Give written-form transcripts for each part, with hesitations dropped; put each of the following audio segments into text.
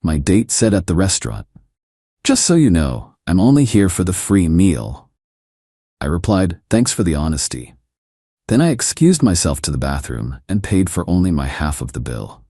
My date said at the restaurant. Just so you know, I'm only here for the free meal. I replied, thanks for the honesty. Then I excused myself to the bathroom and paid for only my half of the bill.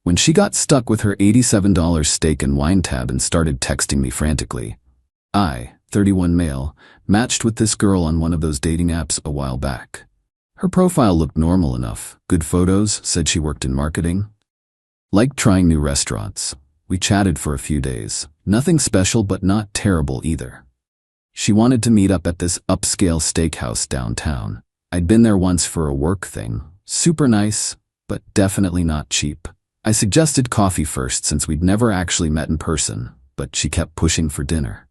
When she got stuck with her $87 steak and wine tab and started texting me frantically, I, 31 male, matched with this girl on one of those dating apps a while back. Her profile looked normal enough, good photos, said she worked in marketing. Liked trying new restaurants. We chatted for a few days. Nothing special but not terrible either. She wanted to meet up at this upscale steakhouse downtown. I'd been there once for a work thing. Super nice, but definitely not cheap. I suggested coffee first since we'd never actually met in person, but she kept pushing for dinner.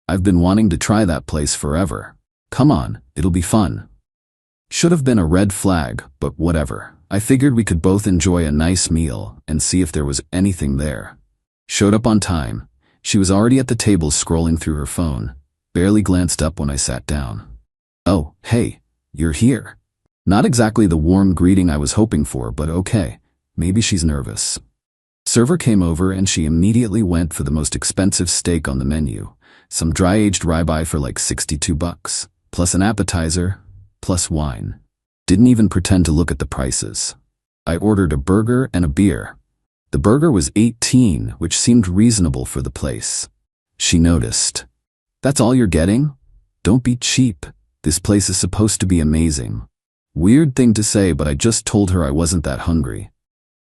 I've been wanting to try that place forever. Come on, it'll be fun. Should have been a red flag, but whatever. I figured we could both enjoy a nice meal and see if there was anything there. Showed up on time. She was already at the table scrolling through her phone. Barely glanced up when I sat down. Oh, hey, you're here. Not exactly the warm greeting I was hoping for, but okay. Maybe she's nervous. Server came over and she immediately went for the most expensive steak on the menu. Some dry-aged ribeye for like $62, plus an appetizer, plus wine. Didn't even pretend to look at the prices. I ordered a burger and a beer. The burger was $18, which seemed reasonable for the place. She noticed. That's all you're getting? Don't be cheap. This place is supposed to be amazing. Weird thing to say, but I just told her I wasn't that hungry.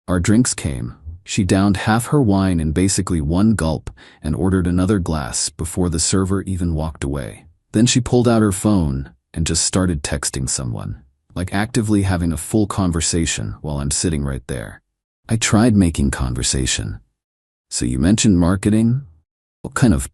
Our drinks came. She downed half her wine in basically one gulp and ordered another glass before the server even walked away. Then she pulled out her phone and just started texting someone, like actively having a full conversation while I'm sitting right there. I tried making conversation. So you mentioned marketing? What kind of,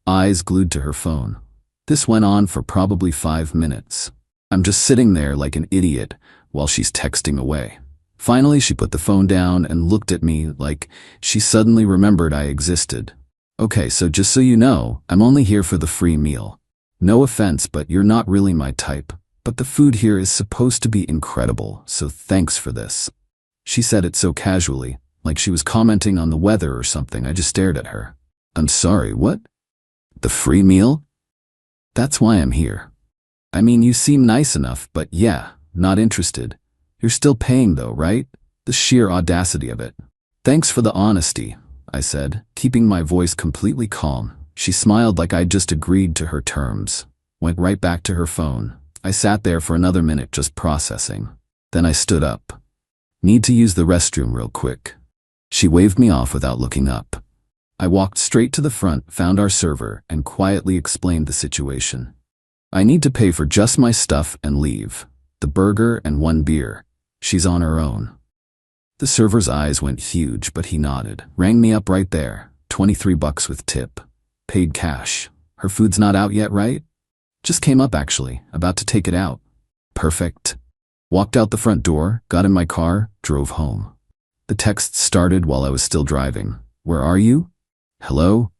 Eyes glued to her phone. This went on for probably 5 minutes. I'm just sitting there like an idiot while she's texting away. Finally, she put the phone down and looked at me like she suddenly remembered I existed. Okay, so just so you know, I'm only here for the free meal. No offense, but you're not really my type. But the food here is supposed to be incredible, so thanks for this. She said it so casually, like she was commenting on the weather or something. I just stared at her. I'm sorry, what? The free meal? That's why I'm here. I mean, you seem nice enough, but yeah, not interested. You're still paying though, right? The sheer audacity of it. Thanks for the honesty, I said, keeping my voice completely calm. She smiled like I'd just agreed to her terms. Went right back to her phone. I sat there for another minute just processing. Then I stood up. Need to use the restroom real quick. She waved me off without looking up. I walked straight to the front, found our server, and quietly explained the situation. I need to pay for just my stuff and leave. The burger and 1 beer. She's on her own. The server's eyes went huge, but he nodded. Rang me up right there. $23 with tip. Paid cash. Her food's not out yet, right? Just came up actually. About to take it out. Perfect. Walked out the front door, got in my car, drove home. The text started while I was still driving. Where are you? Hello?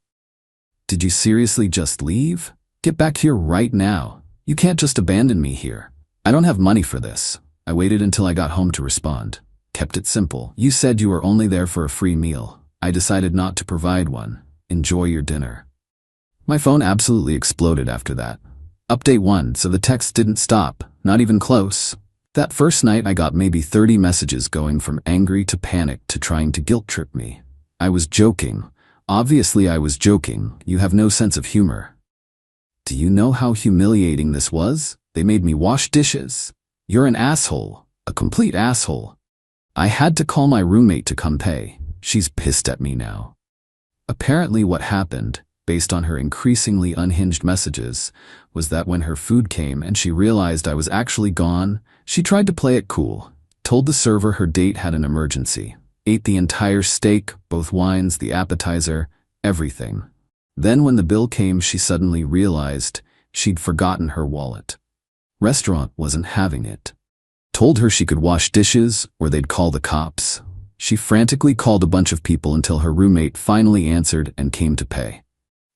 Did you seriously just leave? Get back here right now. You can't just abandon me here. I don't have money for this. I waited until I got home to respond. Kept it simple. You said you were only there for a free meal. I decided not to provide one. Enjoy your dinner. My phone absolutely exploded after that. Update 1, so the text didn't stop. Not even close. That first night I got maybe 30 messages going from angry to panic to trying to guilt trip me. I was joking. Obviously I was joking. You have no sense of humor. Do you know how humiliating this was? They made me wash dishes. You're an asshole. A complete asshole. I had to call my roommate to come pay. She's pissed at me now. Apparently what happened, based on her increasingly unhinged messages, was that when her food came and she realized I was actually gone, she tried to play it cool, told the server her date had an emergency, ate the entire steak, both wines, the appetizer, everything. Then when the bill came, she suddenly realized she'd forgotten her wallet. Restaurant wasn't having it. Told her she could wash dishes or they'd call the cops. She frantically called a bunch of people until her roommate finally answered and came to pay.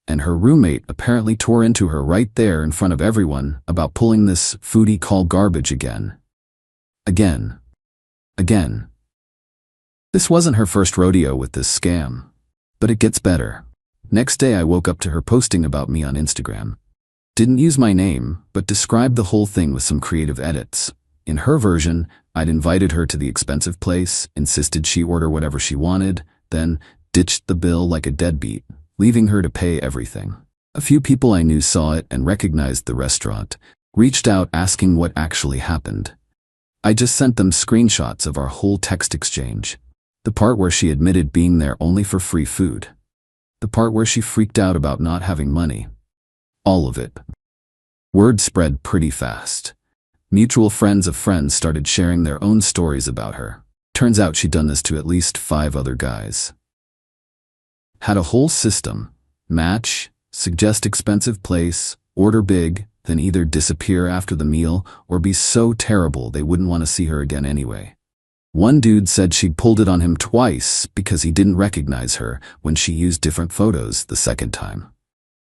And her roommate apparently tore into her right there in front of everyone about pulling this foodie call garbage again. Again. This wasn't her first rodeo with this scam. But it gets better. Next day I woke up to her posting about me on Instagram. Didn't use my name, but described the whole thing with some creative edits. In her version, I'd invited her to the expensive place, insisted she order whatever she wanted, then ditched the bill like a deadbeat, leaving her to pay everything. A few people I knew saw it and recognized the restaurant, reached out asking what actually happened. I just sent them screenshots of our whole text exchange. The part where she admitted being there only for free food. The part where she freaked out about not having money. All of it. Word spread pretty fast. Mutual friends of friends started sharing their own stories about her. Turns out she'd done this to at least 5 other guys. Had a whole system. Match, suggest expensive place, order big, then either disappear after the meal or be so terrible they wouldn't want to see her again anyway. One dude said she'd pulled it on him twice because he didn't recognize her when she used different photos the second time.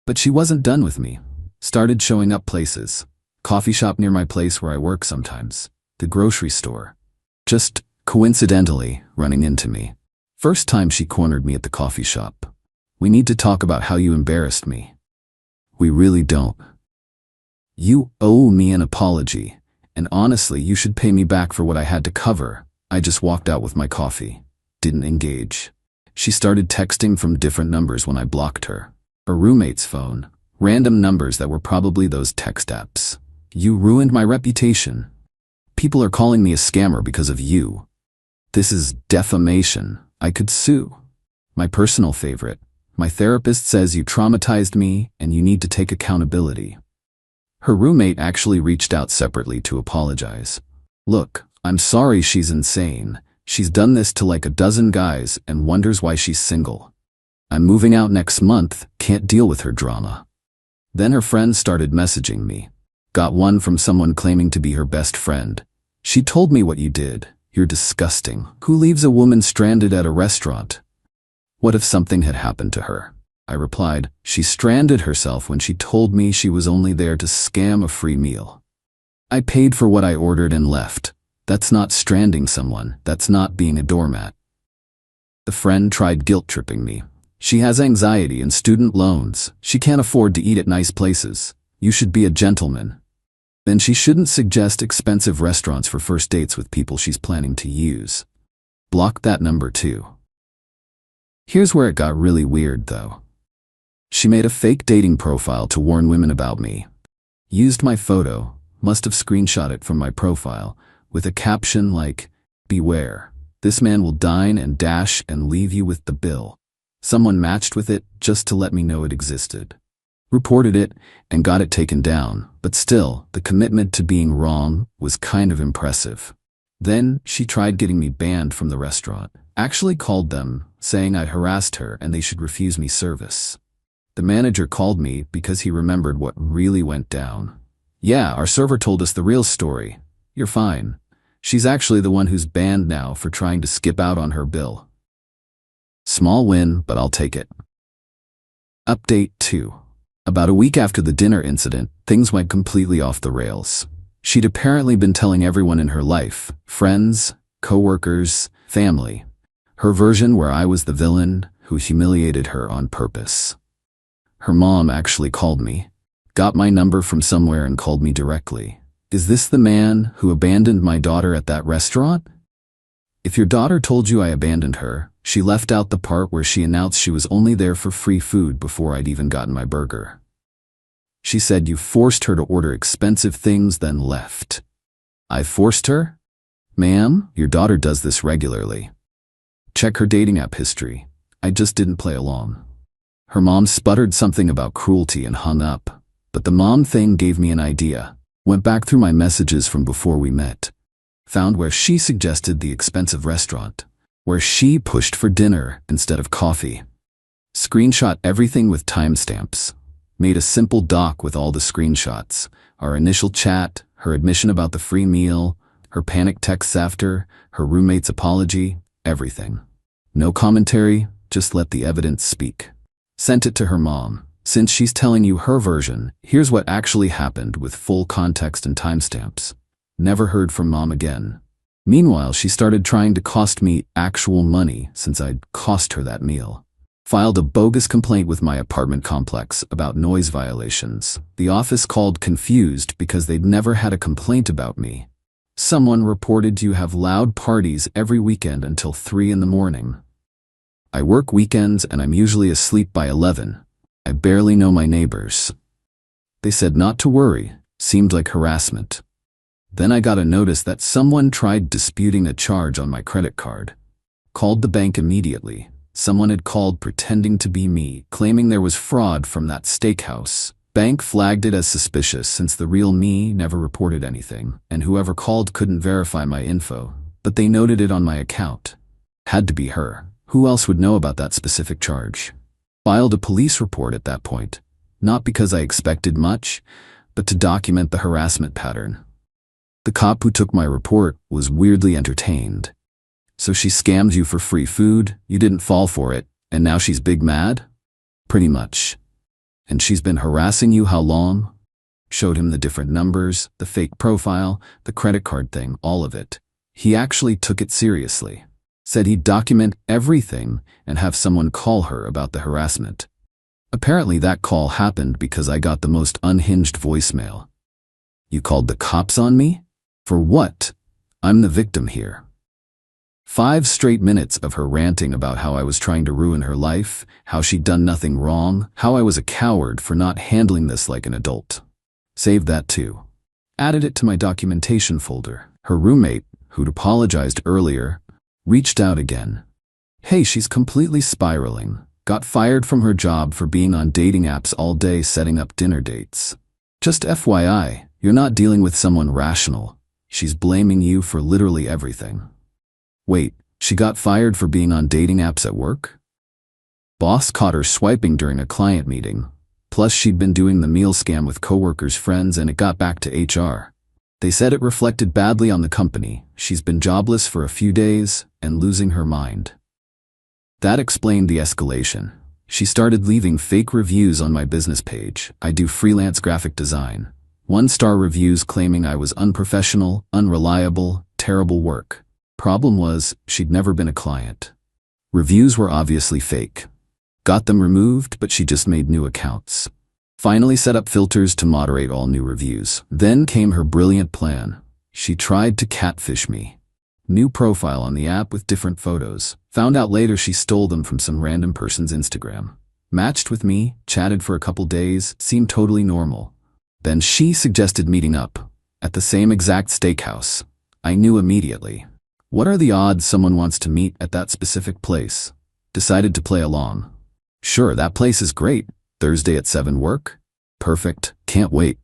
But she wasn't done with me. Started showing up places. Coffee shop near my place where I work sometimes. The grocery store. Just coincidentally running into me. First time she cornered me at the coffee shop. We need to talk about how you embarrassed me. We really don't. You owe me an apology, and honestly, you should pay me back for what I had to cover. I just walked out with my coffee. Didn't engage. She started texting from different numbers when I blocked her. Her roommate's phone. Random numbers that were probably those text apps. You ruined my reputation. People are calling me a scammer because of you. This is defamation. I could sue. My personal favorite. My therapist says you traumatized me and you need to take accountability. Her roommate actually reached out separately to apologize. Look, I'm sorry she's insane. She's done this to like a dozen guys and wonders why she's single. I'm moving out next month, can't deal with her drama. Then her friends started messaging me. Got one from someone claiming to be her best friend. She told me what you did. You're disgusting. Who leaves a woman stranded at a restaurant? What if something had happened to her? I replied, she stranded herself when she told me she was only there to scam a free meal. I paid for what I ordered and left. That's not stranding someone. That's not being a doormat. The friend tried guilt-tripping me. She has anxiety and student loans. She can't afford to eat at nice places. You should be a gentleman. Then she shouldn't suggest expensive restaurants for first dates with people she's planning to use. Block that number too. Here's where it got really weird though. She made a fake dating profile to warn women about me. Used my photo, must have screenshot it from my profile, with a caption like, "Beware, this man will dine and dash and leave you with the bill." Someone matched with it just to let me know it existed. Reported it and got it taken down, but still, the commitment to being wrong was kind of impressive. Then she tried getting me banned from the restaurant. Actually called them, saying I'd harassed her and they should refuse me service. The manager called me because he remembered what really went down. Yeah, our server told us the real story. You're fine. She's actually the one who's banned now for trying to skip out on her bill. Small win, but I'll take it. Update 2. About a week after the dinner incident, things went completely off the rails. She'd apparently been telling everyone in her life, friends, co-workers, family. Her version where I was the villain who humiliated her on purpose. Her mom actually called me, got my number from somewhere and called me directly. Is this the man who abandoned my daughter at that restaurant? If your daughter told you I abandoned her, she left out the part where she announced she was only there for free food before I'd even gotten my burger. She said you forced her to order expensive things then left. I forced her? Ma'am, your daughter does this regularly. Check her dating app history. I just didn't play along. Her mom sputtered something about cruelty and hung up, but the mom thing gave me an idea. Went back through my messages from before we met. Found where she suggested the expensive restaurant, where she pushed for dinner instead of coffee. Screenshot everything with timestamps. Made a simple doc with all the screenshots. Our initial chat, her admission about the free meal, her panic texts after, her roommate's apology, everything. No commentary, just let the evidence speak. Sent it to her mom. Since she's telling you her version, here's what actually happened with full context and timestamps. Never heard from mom again. Meanwhile, she started trying to cost me actual money since I'd cost her that meal. Filed a bogus complaint with my apartment complex about noise violations. The office called confused because they'd never had a complaint about me. Someone reported you have loud parties every weekend until 3 in the morning. I work weekends and I'm usually asleep by 11. I barely know my neighbors. They said not to worry, seemed like harassment. Then I got a notice that someone tried disputing a charge on my credit card. Called the bank immediately. Someone had called pretending to be me, claiming there was fraud from that steakhouse. Bank flagged it as suspicious since the real me never reported anything, and whoever called couldn't verify my info, but they noted it on my account. Had to be her. Who else would know about that specific charge? Filed a police report at that point, not because I expected much, but to document the harassment pattern. The cop who took my report was weirdly entertained. So she scammed you for free food, you didn't fall for it, and now she's big mad? Pretty much. And she's been harassing you how long? Showed him the different numbers, the fake profile, the credit card thing, all of it. He actually took it seriously. Said he'd document everything and have someone call her about the harassment. Apparently that call happened because I got the most unhinged voicemail. You called the cops on me? For what? I'm the victim here. 5 straight minutes of her ranting about how I was trying to ruin her life, how she'd done nothing wrong, how I was a coward for not handling this like an adult. Saved that too. Added it to my documentation folder. Her roommate, who'd apologized earlier, reached out again. Hey, she's completely spiraling. Got fired from her job for being on dating apps all day setting up dinner dates. Just FYI, you're not dealing with someone rational. She's blaming you for literally everything. Wait, she got fired for being on dating apps at work? Boss caught her swiping during a client meeting. Plus she'd been doing the meal scam with coworkers' friends and it got back to HR. They said it reflected badly on the company. She's been jobless for a few days and losing her mind. That explained the escalation. She started leaving fake reviews on my business page. I do freelance graphic design. 1-star reviews claiming I was unprofessional, unreliable, terrible work. Problem was, she'd never been a client. Reviews were obviously fake. Got them removed, but she just made new accounts. Finally set up filters to moderate all new reviews. Then came her brilliant plan. She tried to catfish me. New profile on the app with different photos. Found out later she stole them from some random person's Instagram. Matched with me, chatted for a couple days, seemed totally normal. Then she suggested meeting up at the same exact steakhouse. I knew immediately. What are the odds someone wants to meet at that specific place? Decided to play along. Sure, that place is great. Thursday at 7 work? Perfect, can't wait.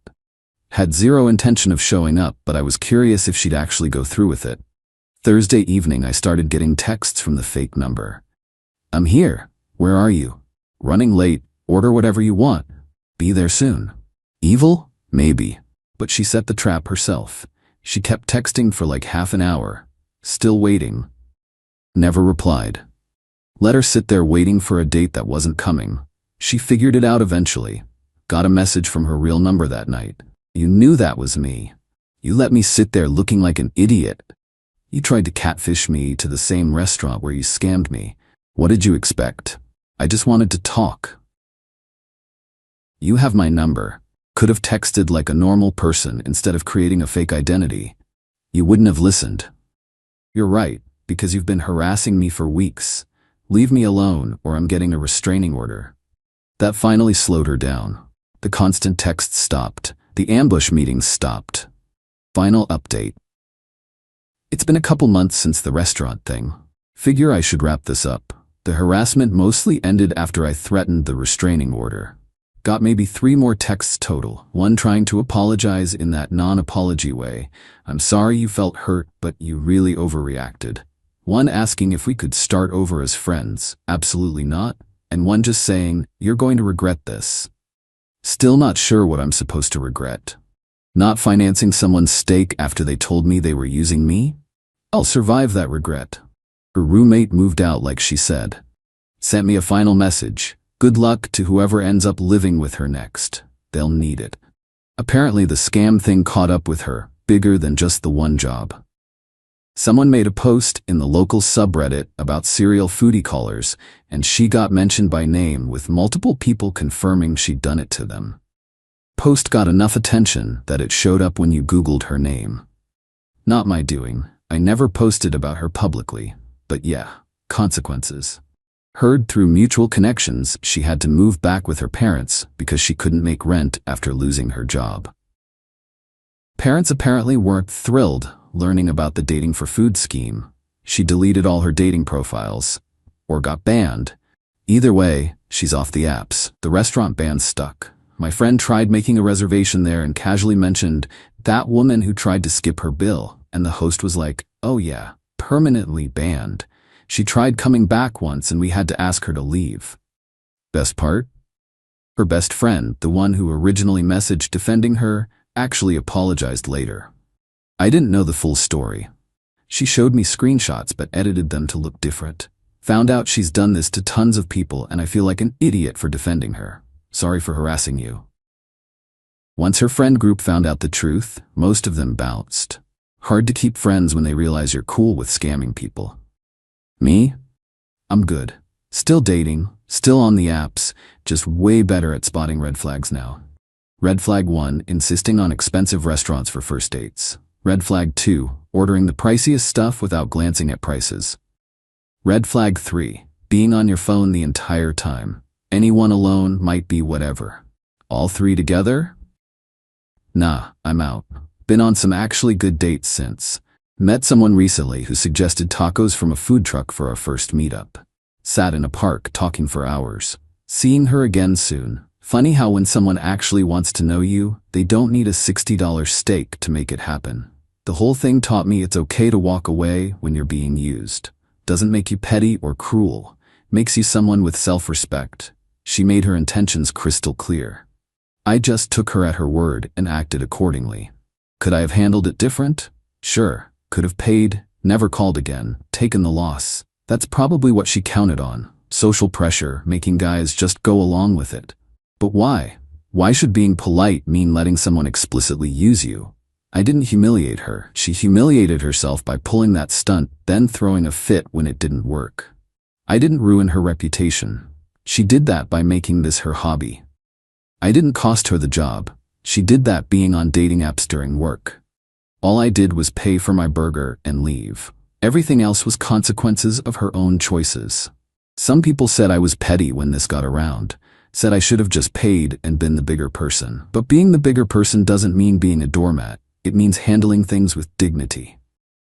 Had zero intention of showing up, but I was curious if she'd actually go through with it. Thursday evening I started getting texts from the fake number. I'm here. Where are you? Running late. Order whatever you want. Be there soon. Evil? Maybe. But she set the trap herself. She kept texting for like half an hour. Still waiting. Never replied. Let her sit there waiting for a date that wasn't coming. She figured it out eventually. Got a message from her real number that night. You knew that was me. You let me sit there looking like an idiot. You tried to catfish me to the same restaurant where you scammed me. What did you expect? I just wanted to talk. You have my number. Could have texted like a normal person instead of creating a fake identity. You wouldn't have listened. You're right, because you've been harassing me for weeks. Leave me alone or I'm getting a restraining order. That finally slowed her down. The constant texts stopped. The ambush meetings stopped. Final update. It's been a couple months since the restaurant thing. Figure I should wrap this up. The harassment mostly ended after I threatened the restraining order. Got maybe 3 more texts total, one trying to apologize in that non-apology way. I'm sorry you felt hurt, but you really overreacted. One asking if we could start over as friends, absolutely not. And one just saying, you're going to regret this. Still not sure what I'm supposed to regret. Not financing someone's steak after they told me they were using me? I'll survive that regret. Her roommate moved out like she said. Sent me a final message. Good luck to whoever ends up living with her next. They'll need it. Apparently the scam thing caught up with her, bigger than just the one job. Someone made a post in the local subreddit about serial foodie callers, and she got mentioned by name with multiple people confirming she'd done it to them. Post got enough attention that it showed up when you Googled her name. Not my doing. I never posted about her publicly, but yeah, consequences. Heard through mutual connections she had to move back with her parents because she couldn't make rent after losing her job. Parents apparently weren't thrilled learning about the dating for food scheme. She deleted all her dating profiles, or got banned. Either way, she's off the apps. The restaurant ban stuck. My friend tried making a reservation there and casually mentioned that woman who tried to skip her bill, and the host was like, "Oh yeah, permanently banned." She tried coming back once and we had to ask her to leave. Best part? Her best friend, the one who originally messaged defending her, actually apologized later. I didn't know the full story. She showed me screenshots but edited them to look different. Found out she's done this to tons of people and I feel like an idiot for defending her. Sorry for harassing you. Once her friend group found out the truth, most of them bounced. Hard to keep friends when they realize you're cool with scamming people. Me? I'm good. Still dating, still on the apps, just way better at spotting red flags now. Red flag 1, insisting on expensive restaurants for first dates. Red flag 2, ordering the priciest stuff without glancing at prices. Red flag 3, being on your phone the entire time. Anyone alone might be whatever. All 3 together? Nah, I'm out. Been on some actually good dates since. Met someone recently who suggested tacos from a food truck for our first meetup. Sat in a park talking for hours. Seeing her again soon. Funny how when someone actually wants to know you, they don't need a $60 steak to make it happen. The whole thing taught me it's okay to walk away when you're being used. Doesn't make you petty or cruel. Makes you someone with self-respect. She made her intentions crystal clear. I just took her at her word and acted accordingly. Could I have handled it different? Sure. Could have paid, never called again, taken the loss. That's probably what she counted on. Social pressure, making guys just go along with it. But why? Why should being polite mean letting someone explicitly use you? I didn't humiliate her. She humiliated herself by pulling that stunt, then throwing a fit when it didn't work. I didn't ruin her reputation. She did that by making this her hobby. I didn't cost her the job. She did that being on dating apps during work. All I did was pay for my burger and leave. Everything else was consequences of her own choices. Some people said I was petty when this got around. Said I should have just paid and been the bigger person. But being the bigger person doesn't mean being a doormat. It means handling things with dignity.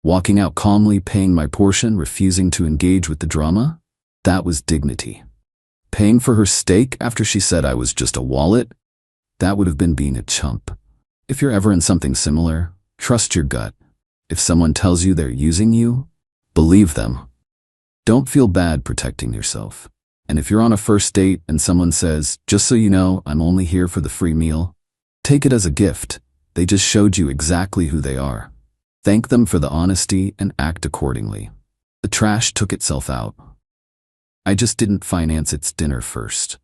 Walking out calmly, paying my portion, refusing to engage with the drama? That was dignity. Paying for her steak after she said I was just a wallet? That would have been being a chump. If you're ever in something similar, trust your gut. If someone tells you they're using you, believe them. Don't feel bad protecting yourself. And if you're on a first date and someone says, "Just so you know, I'm only here for the free meal," take it as a gift. They just showed you exactly who they are. Thank them for the honesty and act accordingly. The trash took itself out. I just didn't finance its dinner first.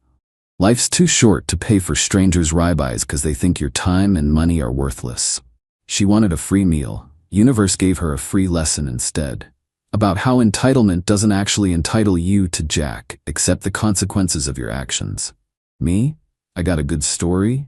Life's too short to pay for strangers' ribeyes because they think your time and money are worthless. She wanted a free meal. Universe gave her a free lesson instead. About how entitlement doesn't actually entitle you to jack, accept the consequences of your actions. Me? I got a good story,